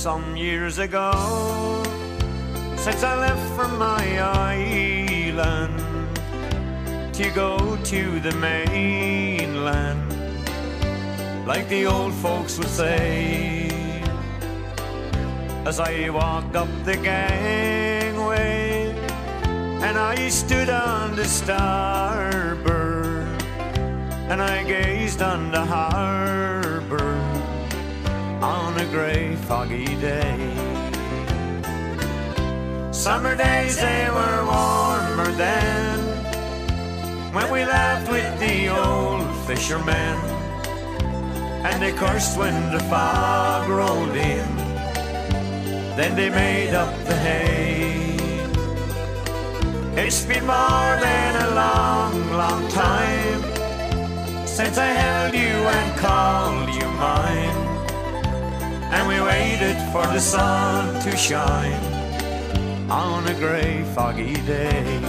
some years ago, since I left from my island to go to the mainland, like the old folks would say. As I walked up the gangway and I stood on the starboard and I gazed on the harbor on a grey foggy day. Summer days, they were warmer then, when we laughed with the old fishermen, and they cursed when the fog rolled in. Then they made up the hay. It's been more than a long, long time since I held you and called you mine, and we waited for the sun to shine on a grey foggy day.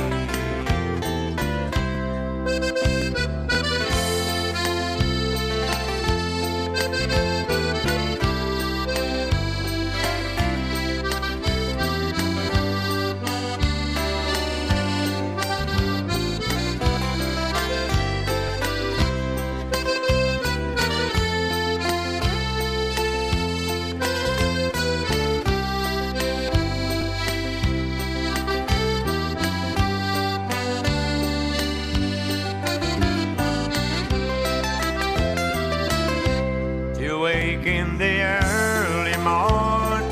In the early morn,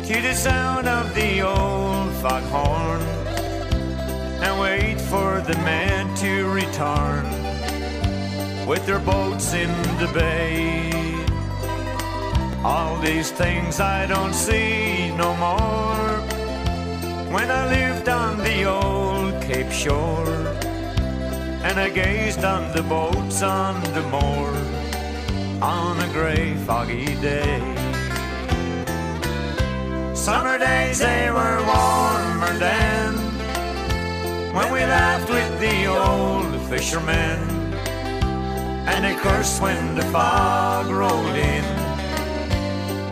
to the sound of the old foghorn, and wait for the men to return with their boats in the bay. All these things I don't see no more when I lived on the old Cape shore, and I gazed on the boats on the moor on a grey foggy day. Summer days, they were warmer then, when we laughed with the old fishermen, and they cursed when the fog rolled in.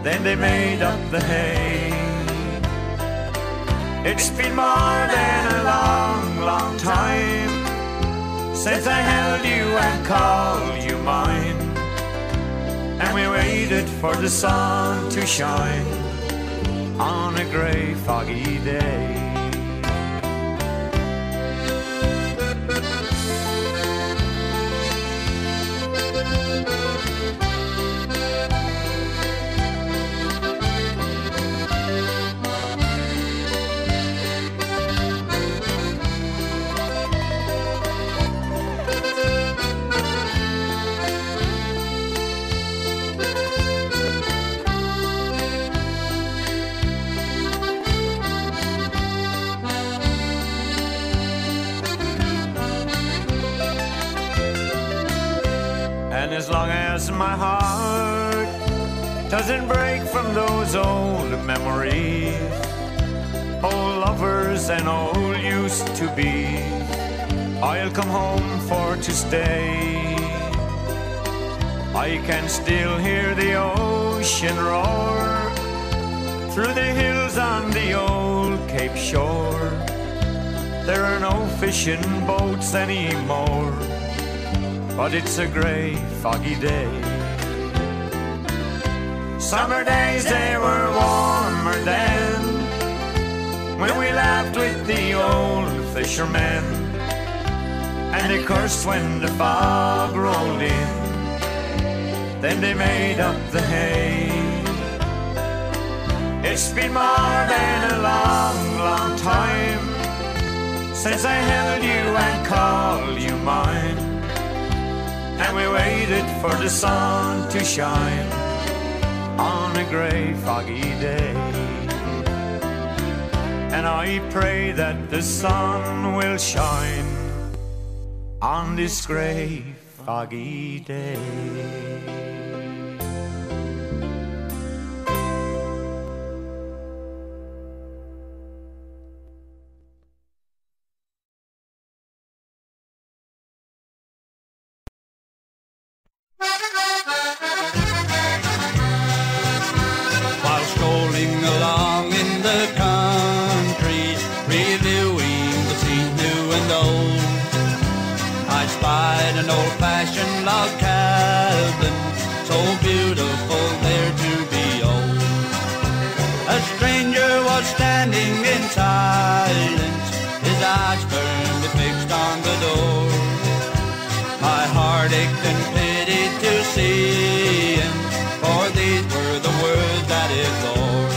Then they made up the hay. It's been more than a long, long time since I held you and called you mine, and we waited for the sun to shine on a grey foggy day. And as long as my heart doesn't break from those old memories, old lovers and old used to be, I'll come home for to stay. I can still hear the ocean roar through the hills on the old Cape shore. There are no fishing boats anymore, but it's a grey, foggy day. Summer days, they were warmer then, when we laughed with the old fishermen, and they cursed when the fog rolled in. Then they made up the hay. It's been more than a long, long time since I held you and called you mine, and we waited for the sun to shine on a grey foggy day. And I pray that the sun will shine on this grey foggy day. and old. I spied an old-fashioned log cabin, so beautiful there to behold. A stranger was standing in silence, his eyes firmly fixed on the door. My heart ached and pitied to see him, for these were the words that it bore.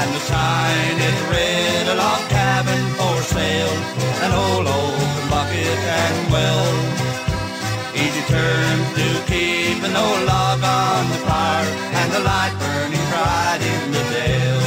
And the sign it read, a log cabin for sale, an old open bucket and well. Easy terms to keep an old log on the fire, and the light burning bright in the dale.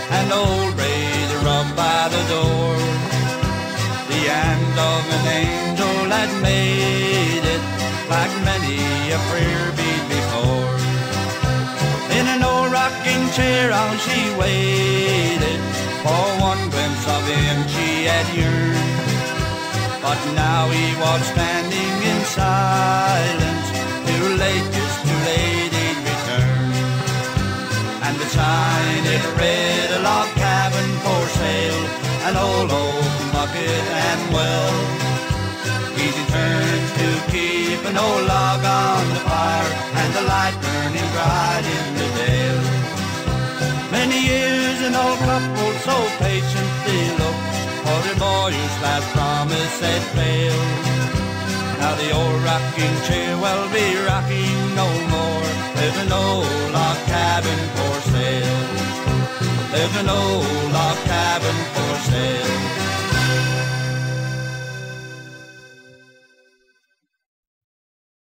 An old razor up by the door. The hand of an angel had made it, like many a prayer bead before. In an old rocking chair how she waited, for one glimpse of him she had yearned. But now he was standing in silence, too late, just too late he'd return. And the sign it read, a log cabin for sale, an old open bucket and well. Easy turns to keep an old log on the fire, and the light burning bright in the dale. Many years an old couple so patiently looked, for their boyish last promise had failed. Now the old rocking chair will be rocking no more. There's an old log cabin for sale. There's an old log cabin for sale.